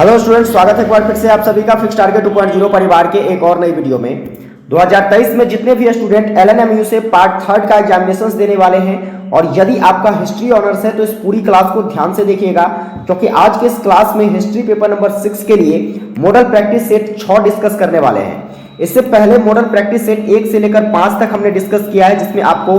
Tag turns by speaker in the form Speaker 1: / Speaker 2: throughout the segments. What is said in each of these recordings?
Speaker 1: Hello students, स्वागत है एक बार फिर से आप सभी का फिक्स टारगेट 2.0 परिवार के एक और नई वीडियो में। 2023 में जितने भी स्टूडेंट LNMU से पार्ट 3 का एग्जामिनेशंस देने वाले हैं और यदि आपका हिस्ट्री ऑनर्स है तो इस पूरी क्लास को ध्यान से देखिएगा, क्योंकि आज के इस क्लास में हिस्ट्री पेपर नंबर 6 के लिए मॉडल प्रैक्टिस सेट 6 डिस्कस करने वाले हैं। इससे पहले मॉडल प्रैक्टिस सेट 1 से लेकर 5 तक हमने डिस्कस किया है, जिसमें आपको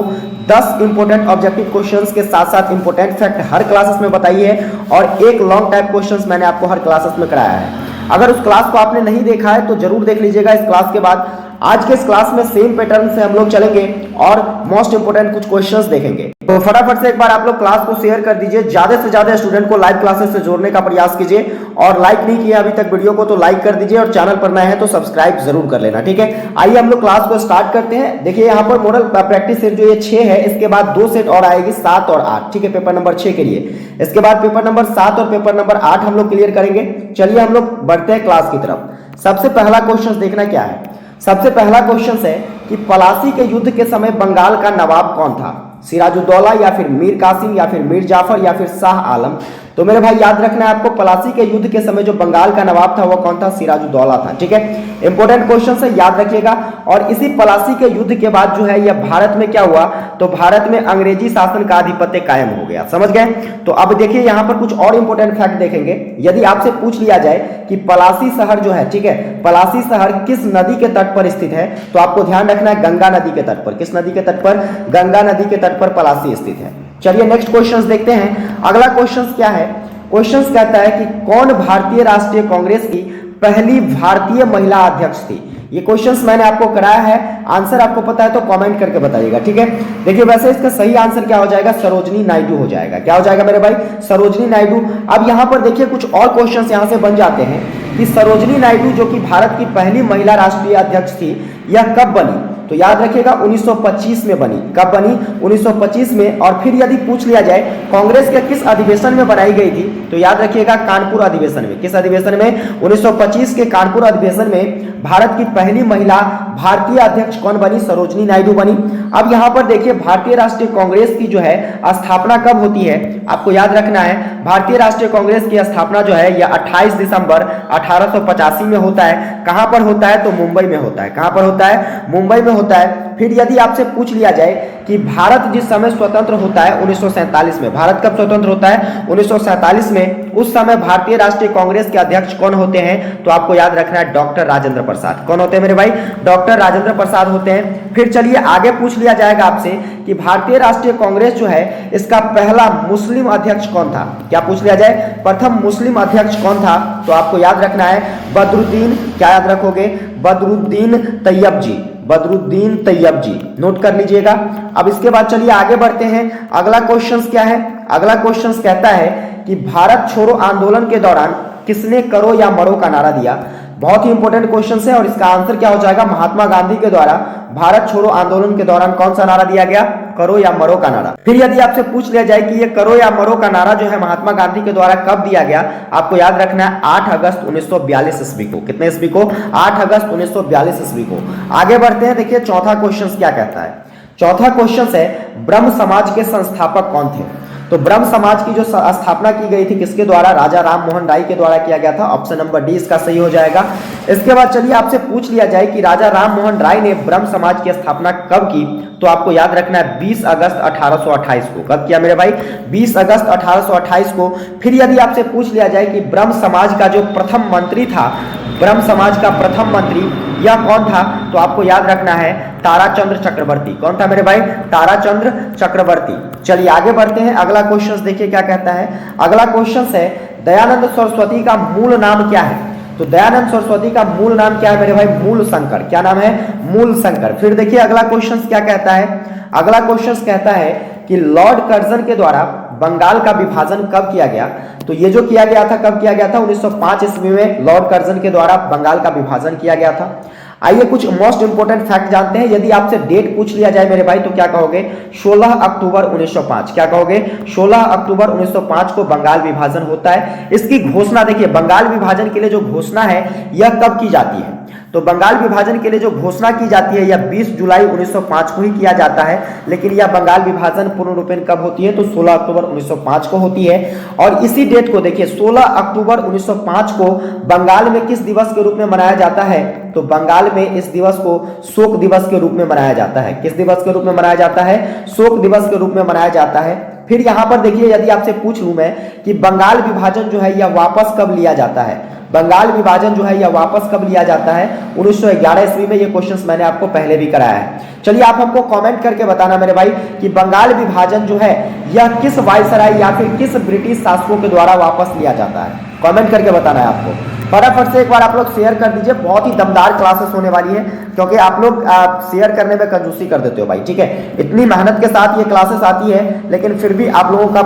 Speaker 1: 10 इंपोर्टेंट ऑब्जेक्टिव क्वेश्चंस के साथ साथ इंपोर्टेंट फैक्ट हर क्लासेस में बताई है और एक लॉन्ग टाइप क्वेश्चंस मैंने आपको हर क्लासेस में कराया है। अगर उस क्लास को आपने नहीं देखा है तो जरूर देख लीजिएगा इस क्लास के बाद। आज के इस क्लास में सेम पैटर्न से हम लोग चलेंगे और मोस्ट इंपोर्टेंट कुछ क्वेश्चंस देखेंगे। तो फटाफट से एक बार आप लोग क्लास को शेयर कर दीजिए, ज्यादा से ज्यादा स्टूडेंट को लाइव क्लासेस से जोड़ने का प्रयास कीजिए और लाइक नहीं किया अभी तक वीडियो को तो लाइक कर दीजिए और चैनल पर नए हैं तो सब्सक्राइब जरूर कर लेना, ठीक है। आइए हम लोग क्लास को स्टार्ट करते हैं। देखिए यहाँ पर मॉडल प्रैक्टिस सेट जो ये 6 है, इसके बाद 2 सेट और आएगी 7 और 8, ठीक है, पेपर नंबर 6 के लिए। इसके बाद पेपर नंबर 7 और पेपर नंबर 8 हम लोग क्लियर करेंगे। चलिए हम लोग बढ़ते हैं क्लास की तरफ। सबसे पहला क्वेश्चन देखना क्या है। सबसे पहला क्वेश्चन है कि प्लासी के युद्ध के समय बंगाल का नवाब कौन था? सिराजुद्दौला या फिर मीर कासिम या फिर मीर जाफर या फिर शाह आलम? तो मेरे भाई याद रखना है आपको, प्लासी के युद्ध के समय जो बंगाल का नवाब था वो कौन था? सिराजुद्दौला था, ठीक है। इंपॉर्टेंट क्वेश्चन है, याद रखिएगा। और इसी प्लासी के युद्ध के बाद जो है यह भारत में क्या हुआ, तो भारत में अंग्रेजी शासन का आधिपत्य कायम हो गया। समझ गए? तो अब देखिए यहाँ पर कुछ और इंपॉर्टेंट फैक्ट देखेंगे। यदि आपसे पूछ लिया जाए कि प्लासी शहर जो है, ठीक है, प्लासी शहर किस नदी के तट पर स्थित है, तो आपको ध्यान रखना है गंगा नदी के तट पर। किस नदी के तट पर? गंगा नदी के तट पर प्लासी स्थित है। चलिए नेक्स्ट क्वेश्चन देखते हैं। अगला क्वेश्चन क्या है? क्वेश्चन कहता है कि कौन भारतीय राष्ट्रीय कांग्रेस की पहली भारतीय महिला अध्यक्ष थी? ये क्वेश्चंस मैंने आपको कराया है, आंसर आपको पता है तो कमेंट करके बताइएगा, ठीक है। देखिए वैसे इसका सही आंसर क्या हो जाएगा? सरोजनी नायडू हो जाएगा। क्या हो जाएगा मेरे भाई? सरोजनी नायडू। अब यहाँ पर देखिए कुछ और क्वेश्चंस यहाँ से बन जाते हैं कि सरोजनी नायडू जो कि भारत की पहली महिला राष्ट्रीय अध्यक्ष थी, यह कब बनी? तो याद रखिएगा 1925 में बनी। कब बनी? 1925 में। और फिर यदि पूछ लिया जाए कांग्रेस के किस अधिवेशन में बनाई गई थी, तो याद रखिएगा कानपुर अधिवेशन में। किस अधिवेशन में? 1925 के कानपुर अधिवेशन में भारत की पहली महिला भारतीय अध्यक्ष कौन बनी? सरोजनी नायडू बनी। अब यहाँ पर देखिए भारतीय राष्ट्रीय कांग्रेस की जो है स्थापना कब होती है, आपको याद रखना है। भारतीय राष्ट्रीय कांग्रेस की स्थापना जो है यह 28 दिसंबर 1885 में होता है। कहां पर होता है? तो मुंबई में होता है। कहां पर होता है? मुंबई में होता है। फिर यदि आपसे पूछ लिया जाए कि भारत जिस समय स्वतंत्र होता है 1947 में, भारत कब स्वतंत्र होता है? 1947 में। उस समय भारतीय राष्ट्रीय कांग्रेस के अध्यक्ष कौन होते हैं? तो आपको याद रखना है डॉक्टर राजेंद्र प्रसाद। कौन होते हैं मेरे भाई? डॉक्टर राजेंद्र प्रसाद होते हैं। फिर चलिए आगे पूछ लिया जाएगा आपसे कि भारतीय राष्ट्रीय कांग्रेस जो है इसका पहला मुस्लिम अध्यक्ष कौन था? क्या पूछ लिया जाए? प्रथम मुस्लिम अध्यक्ष कौन था? तो आपको याद रखना है बदरुद्दीन, क्या याद रखोगे? बदरुद्दीन तैयब जी। बदरुद्दीन तैयब जी, नोट कर लीजिएगा। अब इसके बाद चलिए आगे बढ़ते हैं। अगला क्वेश्चन क्या है? अगला क्वेश्चन कहता है कि भारत छोड़ो आंदोलन के दौरान किसने करो या मरो का नारा दिया? बहुत ही इंपॉर्टेंट क्वेश्चन है और इसका आंसर क्या हो जाएगा? महात्मा गांधी के द्वारा भारत छोड़ो आंदोलन के दौरान कौन सा नारा दिया गया? करो या मरो का नारा। फिर यदि आपसे पूछ लिया जाए कि ये करो या मरो का नारा जो है महात्मा गांधी के द्वारा कब दिया गया, आपको याद रखना है 8 अगस्त 1942 ईस्वी को। कितने ईस्वी को? 8 अगस्त 1942 ईस्वी को। आगे बढ़ते हैं। देखिए चौथा क्वेश्चन क्या कहता है। चौथा क्वेश्चन है ब्रह्म समाज के संस्थापक कौन थे? तो ब्रह्म समाज की जो स्थापना की गई थी किसके द्वारा? राजा राम मोहन राय के द्वारा किया गया था। ऑप्शन नंबर डी इसका सही हो जाएगा। इसके बाद चलिए आपसे पूछ लिया जाए कि राजा राम मोहन राय ने ब्रह्म समाज की स्थापना कब की, तो आपको याद रखना है 20 अगस्त 1828 को। कब किया मेरे भाई? 20 अगस्त 1828 को। फिर यदि आपसे पूछ लिया जाए कि ब्रह्म समाज का जो प्रथम मंत्री था, ब्रह्म समाज का प्रथम मंत्री यह कौन था, तो आपको याद रखना है ताराचंद्र चक्रवर्ती। कौन था मेरे भाई? ताराचंद्र चक्रवर्ती। चलिए आगे बढ़ते हैं। अगला क्वेश्चन देखिए क्या कहता है। अगला क्वेश्चन है दयानंद सरस्वती का मूल नाम क्या है? तो दयानंद सरस्वती का मूल नाम क्या है मेरे भाई? मूल शंकर। क्या नाम है? मूल शंकर। फिर देखिए अगला क्वेश्चन क्या कहता है। अगला क्वेश्चन कहता है कि लॉर्ड कर्जन के द्वारा बंगाल का विभाजन कब किया गया? तो ये जो किया गया था कब किया गया था? 1905 ईस्वी में लॉर्ड कर्जन के द्वारा बंगाल का विभाजन किया गया था। आइए कुछ मोस्ट इंपोर्टेंट फैक्ट जानते हैं। यदि आपसे डेट पूछ लिया जाए मेरे भाई तो क्या कहोगे? 16 अक्टूबर 1905। क्या कहोगे? 16 अक्टूबर 1905 को बंगाल विभाजन होता है। इसकी घोषणा देखिए, बंगाल विभाजन के लिए जो घोषणा है यह कब की जाती है? तो बंगाल विभाजन के लिए जो घोषणा की जाती है यह 20 जुलाई 1905 को ही किया जाता है, लेकिन यह बंगाल विभाजन पूर्ण रूपेण कब होती है, तो 16 अक्टूबर 1905 को होती है। और इसी डेट को देखिए 16 अक्टूबर 1905 को बंगाल में किस दिवस के रूप में मनाया जाता है, तो बंगाल में इस दिवस को शोक दिवस के रूप में मनाया जाता है। किस दिवस के रूप में मनाया जाता है, शोक दिवस के रूप में मनाया जाता है। फिर यहां पर देखिए यदि आपसे पूछ लूं मैं कि बंगाल विभाजन जो है यह वापस कब लिया जाता है, बंगाल विभाजन जो है यह वापस कब लिया जाता है, 1911 ईस्वी में। ये क्वेश्चंस मैंने आपको पहले भी कराया है। चलिए आप हमको कमेंट करके बताना मेरे भाई कि बंगाल विभाजन जो है यह किस वायसराय या फिर किस ब्रिटिश शासकों के द्वारा वापस लिया जाता है, कमेंट करके बताना है आपको। फटाफट से एक बार आप लोग शेयर कर दीजिए, बहुत ही दमदार क्लासेस होने वाली है, क्योंकि आप लोग शेयर करने में कंजूसी कर देते हो भाई, ठीक है। इतनी मेहनत के साथ ये क्लासेस आती है, लेकिन फिर भी आप लोगों का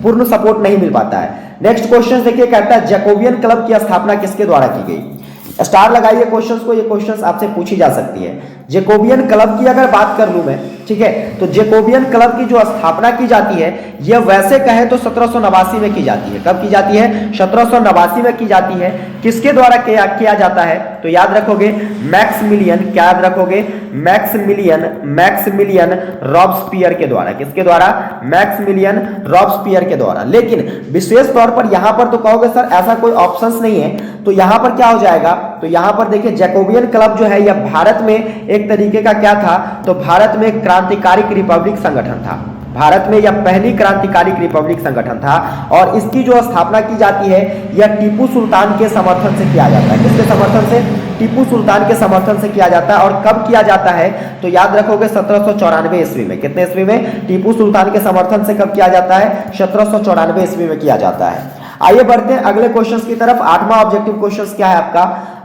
Speaker 1: पूर्ण सपोर्ट नहीं मिल पाता है। नेक्स्ट क्वेश्चन देखिए, कहता है जैकोबियन क्लब की स्थापना किसके द्वारा की गई। स्टार लगाइए क्वेश्चंस को, ये क्वेश्चंस आपसे पूछी जा सकती है। जैकोबियन क्लब की अगर बात कर लूं मैं, ठीक है, तो जैकोबियन क्लब की जो स्थापना की जाती है यह वैसे कहे तो 1789 में की जाती है। कब की जाती है, 1789 में की जाती है। किसके द्वारा किया जाता है, तो याद रखोगे मैक्समिलियन, क्या याद रखोगे, मैक्समिलियन रॉब्सपियर के द्वारा। किसके द्वारा, मैक्समिलियन रॉब्सपियर के द्वारा। लेकिन विशेष तौर पर यहां पर तो कहोगे सर ऐसा कोई ऑप्शंस नहीं है, तो यहां पर क्या हो जाएगा, तो यहां पर देखिए जैकोबियन क्लब जो है यह भारत में एक तरीके का क्या था, तो भारत में क्रांतिकारिक रिपब्लिक संगठन था। भारत में यह पहली क्रांतिकारिक रिपब्लिक संगठन था और इसकी जो स्थापना की जाती है यह टीपू सुल्तान के समर्थन से किया जाता है। किसके समर्थन से, टीपू सुल्तान के समर्थन से किया जाता है। और कब किया जाता है, तो याद रखोगे 1794 ईस्वी में। कितने ईस्वी में, टीपू सुल्तान के समर्थन से कब किया जाता है, 1794 ईस्वी में किया जाता है। आइए बढ़ते हैं अगले क्वेश्चंस की तरफ। 8वां ऑब्जेक्टिव क्वेश्चंस क्या है आपका,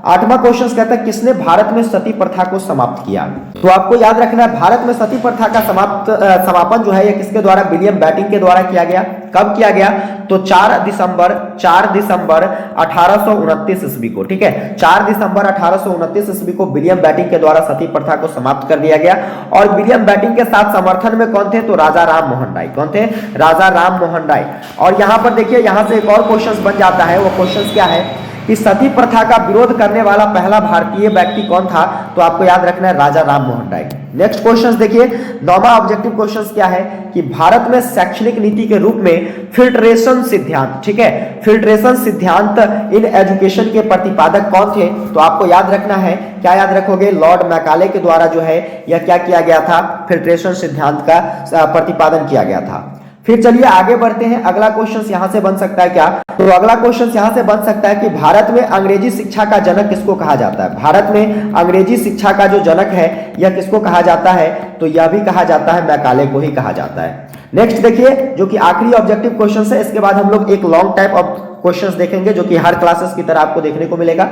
Speaker 1: 8वां क्वेश्चन कहता है किसने भारत में सती प्रथा को समाप्त किया। तो आपको याद रखना है भारत में सती प्रथा का समापन जो है यह किसके द्वारा, विलियम बेटिंग के द्वारा किया गया। कब किया गया, तो 4 दिसंबर 1829 ईस्वी को, ठीक है, 4 दिसंबर 1829 ईस्वी को विलियम बेटिंग के द्वारा सती प्रथा को समाप्त कर दिया गया। और विलियम बेटिंग के साथ समर्थन में कौन थे, तो राजा राम मोहन राय। कौन थे, राजा राम मोहन राय। और यहां पर देखिए यहां से एक और क्वेश्चन बन जाता है, वो क्वेश्चन क्या है कि सती प्रथा का विरोध करने वाला पहला भारतीय व्यक्ति कौन था, तो आपको याद रखना है राजा राम मोहन राय। नेक्स्ट क्वेश्चन देखिए, 9वां ऑब्जेक्टिव क्वेश्चन क्या है कि भारत में शैक्षणिक नीति के रूप में फिल्ट्रेशन सिद्धांत, ठीक है, फिल्ट्रेशन सिद्धांत इन एजुकेशन के प्रतिपादक कौन थे, तो आपको याद रखना है, क्या याद रखोगे, लॉर्ड मैकाले के द्वारा जो है यह क्या किया गया था, फिल्ट्रेशन सिद्धांत का प्रतिपादन किया गया था। फिर चलिए आगे बढ़ते हैं। अगला क्वेश्चन यहां से बन सकता है क्या, तो अगला क्वेश्चन यहां से बन सकता है कि भारत में अंग्रेजी शिक्षा का जनक किसको कहा जाता है। भारत में अंग्रेजी शिक्षा का जो जनक है यह किसको कहा जाता है, तो यह भी कहा जाता है मैकाले को ही कहा जाता है। नेक्स्ट देखिए जो कि आखिरी ऑब्जेक्टिव क्वेश्चन है, इसके बाद हम लोग एक लॉन्ग टाइप ऑफ क्वेश्चंस देखेंगे जो कि हर क्लासेस की तरह आपको देखने को मिलेगा।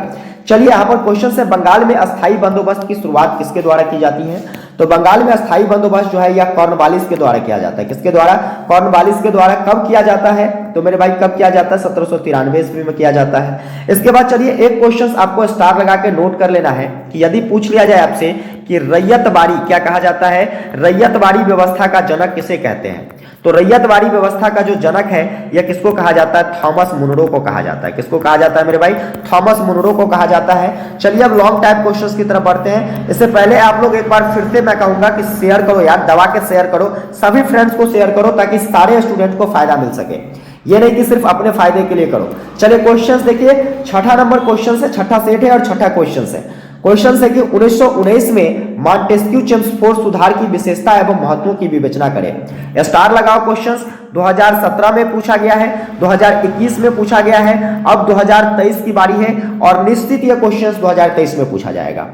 Speaker 1: चलिए यहाँ पर क्वेश्चन है, बंगाल में अस्थायी बंदोबस्त की शुरुआत किसके द्वारा की जाती है, तो बंगाल में अस्थायी बंदोबस्त जो है यह कॉर्नवालिस के द्वारा किया जाता है। किसके द्वारा, कॉर्नवालिस के द्वारा। कब किया जाता है, तो मेरे भाई कब किया जाता है, 1793 ईस्वी में किया जाता है। इसके बाद चलिए एक क्वेश्चन आपको स्टार लगा के नोट कर लेना है कि यदि पूछ लिया जाए आपसे कि रैयतवाड़ी क्या कहा जाता है, रैयतवाड़ी व्यवस्था का जनक किसे कहते हैं, तो रैयतवाड़ी व्यवस्था का जो जनक है यह किसको कहा जाता है, थॉमस मुनरो को कहा जाता है। किसको कहा जाता है मेरे भाई, थॉमस मुनरो को कहा जाता है। चलिए अब लॉन्ग टाइप क्वेश्चंस की तरफ बढ़ते हैं। इससे पहले आप लोग एक बार फिर से मैं कहूंगा कि शेयर करो यार, दबा के शेयर करो, सभी फ्रेंड्स को शेयर करो ताकि सारे स्टूडेंट को फायदा मिल सके, ये नहीं कि सिर्फ अपने फायदे के लिए करो। चलिए क्वेश्चंस देखिए, 6ठा नंबर क्वेश्चन है, 6ठा सेट है और 6ठा क्वेश्चन है। क्वेश्चन है कि 1919 में मॉन्टेस्क्यू चेम्सफोर्ड सुधार की विशेषता एवं महत्व की विवेचना करें। स्टार लगाओ। क्वेश्चंस 2017 में पूछा गया है, 2021 में पूछा गया है, अब 2023 की बारी है और निश्चित यह क्वेश्चंस 2023 में पूछा जाएगा।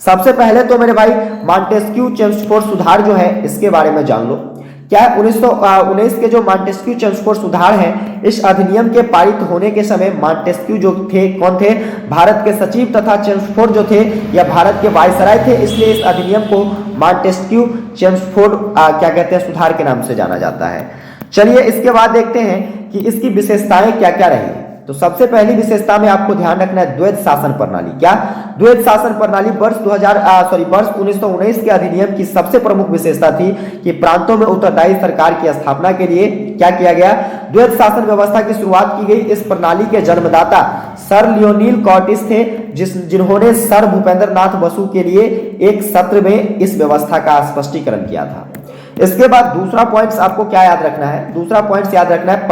Speaker 1: सबसे पहले तो मेरे भाई मॉन्टेस्क्यू चेम्सफोर्ड सुधार जो है इसके बारे में जान लो। क्या 1919 के जो मॉन्टेस्क्यू चेम्सफोर्ड सुधार है, इस अधिनियम के पारित होने के समय मॉन्टेस्क्यू जो थे कौन थे, भारत के सचिव तथा चेम्सफोर्ड जो थे या भारत के वायसराय थे, इसलिए इस अधिनियम को मॉन्टेस्क्यू चेम्सफोर्ड क्या कहते हैं, सुधार के नाम से जाना जाता है। चलिए इसके बाद देखते हैं कि इसकी विशेषताएं क्या क्या रही। तो सबसे पहली विशेषता में आपको ध्यान रखना है द्वैध शासन प्रणाली। क्या, द्वैध शासन प्रणाली वर्ष 1919 के अधिनियम की सबसे प्रमुख विशेषता थी कि प्रांतों में उत्तरदायी सरकार की स्थापना के लिए क्या किया गया, द्वैध शासन व्यवस्था की शुरुआत की गई। इस प्रणाली के जन्मदाता सर लियोनील कॉर्टिस थे। जिन्होंने सर भूपेंद्र नाथ बसु के लिए एक सत्र में इस व्यवस्था का स्पष्टीकरण किया था। इसके बाद दूसरा पॉइंट्स आपको क्या याद रखना है, दूसरा पॉइंट्स याद रखना है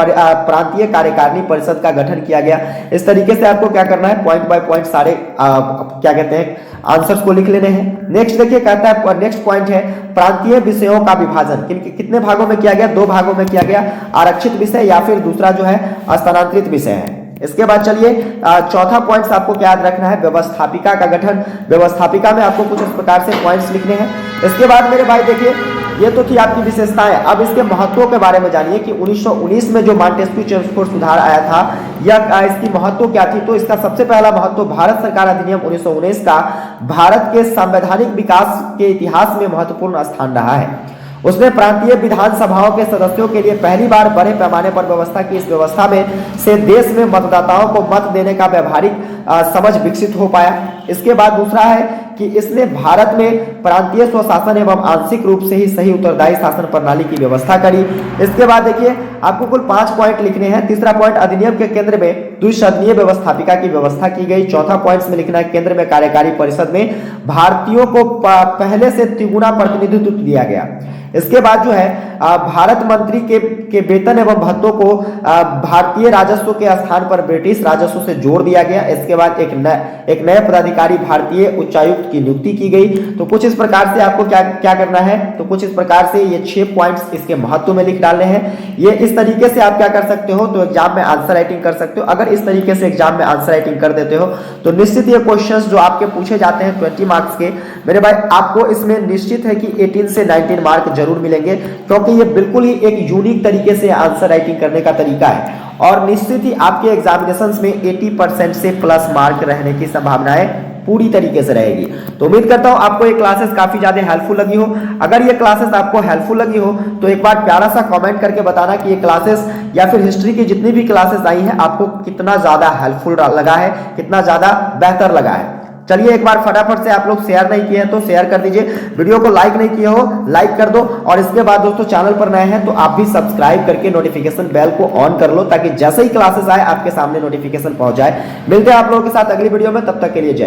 Speaker 1: प्रांतीय कार्यकारिणी परिषद का गठन किया गया। इस तरीके से आपको क्या करना है, पॉइंट बाय पॉइंट सारे क्या कहते हैं आंसर्स को लिख लेने हैं। नेक्स्ट देखिए कहता है, नेक्स्ट पॉइंट है प्रांतीय विषयों का विभाजन कितने भागों में किया गया, 2 भागों में किया गया, आरक्षित विषय या फिर दूसरा जो है स्थानांतरित विषय है। इसके बाद चलिए चौथा पॉइंट आपको क्या याद रखना है, व्यवस्थापिका का गठन। व्यवस्थापिका में आपको कुछ इस प्रकार से पॉइंट्स लिखने हैं। इसके बाद मेरे भाई देखिए ये तो थी आपकी विशेषताएं, अब इसके महत्वों के बारे में जानिए कि 1919 में जो मॉन्टेस्क्यू चेम्सफोर्ड सुधार आया था यह इसकी महत्व क्या थी। तो इसका सबसे पहला महत्व भारत सरकार अधिनियम 1919 का भारत के संवैधानिक विकास के इतिहास में महत्वपूर्ण स्थान रहा है। उसने प्रांतीय विधानसभाओं के सदस्यों के लिए पहली बार बड़े पैमाने पर व्यवस्था की। इस व्यवस्था में से देश में मतदाताओं को मत देने का व्यवहारिक समझ विकसित हो पाया। इसके बाद दूसरा है कि इसने भारत में प्रांतीय स्वशासन एवं आंशिक रूप से ही सही उत्तरदायी शासन प्रणाली की व्यवस्था करी। इसके बाद देखिए आपको कुल 5 पॉइंट लिखने हैं। तीसरा पॉइंट, अधिनियम के केंद्र में द्विसदनीय व्यवस्थापिका की व्यवस्था की गई। चौथा पॉइंट में लिखना है केंद्र में कार्यकारी परिषद में भारतीयों को पहले से तिगुना प्रतिनिधित्व दिया गया। इसके बाद जो है भारत मंत्री के वेतन एवं भत्तों को भारतीय राजस्व के स्थान पर ब्रिटिश राजस्व से जोड़ दिया गया। इसके बाद एक नए पदाधिकारी भारतीय उच्चायुक्त की नियुक्ति की गई। तो कुछ इस प्रकार से आपको क्या करना है, तो कुछ इस प्रकार से ये 6 पॉइंट्स इसके महत्व में लिख डालने हैं। ये इस तरीके से आप क्या कर सकते हो, तो एग्जाम में आंसर राइटिंग कर सकते हो। अगर इस तरीके से एग्जाम में आंसर राइटिंग कर देते हो तो निश्चित ये क्वेश्चंस जो आपके पूछे जाते हैं 20 मार्क्स के, मेरे भाई आपको इसमें निश्चित है कि 18 से 19 मार्क जरूर मिलेंगे, क्योंकि ये बिल्कुल ही एक यूनिक तरीके से आंसर राइटिंग करने का तरीका है। और निश्चित ही आपके एग्जामिनेशंस में 80% से प्लस मार्क रहने की संभावनाएं पूरी तरीके से रहेगी। तो उम्मीद करता हूं आपको ये क्लासेस काफी ज्यादा हेल्पफुल लगी हो। अगर ये क्लासेस आपको हेल्पफुल लगी हो तो एक बार प्यारा सा कमेंट करके बताना कि ये क्लासेस या फिर हिस्ट्री की जितनी भी क्लासेस आई हैं आपको कितना ज्यादा हेल्पफुल लगा है, कितना ज्यादा बेहतर लगा है। चलिए एक बार फटाफट से आप लोग शेयर नहीं किए हैं तो शेयर कर दीजिए, वीडियो को लाइक नहीं किए हो लाइक कर दो। और इसके बाद दोस्तों चैनल पर नए हैं तो आप भी सब्सक्राइब करके नोटिफिकेशन बेल को ऑन कर लो, ताकि जैसे ही क्लासेस आए आपके सामने नोटिफिकेशन पहुंच जाए। मिलते हैं आप लोगों के साथ अगली वीडियो में, तब तक के लिए जय।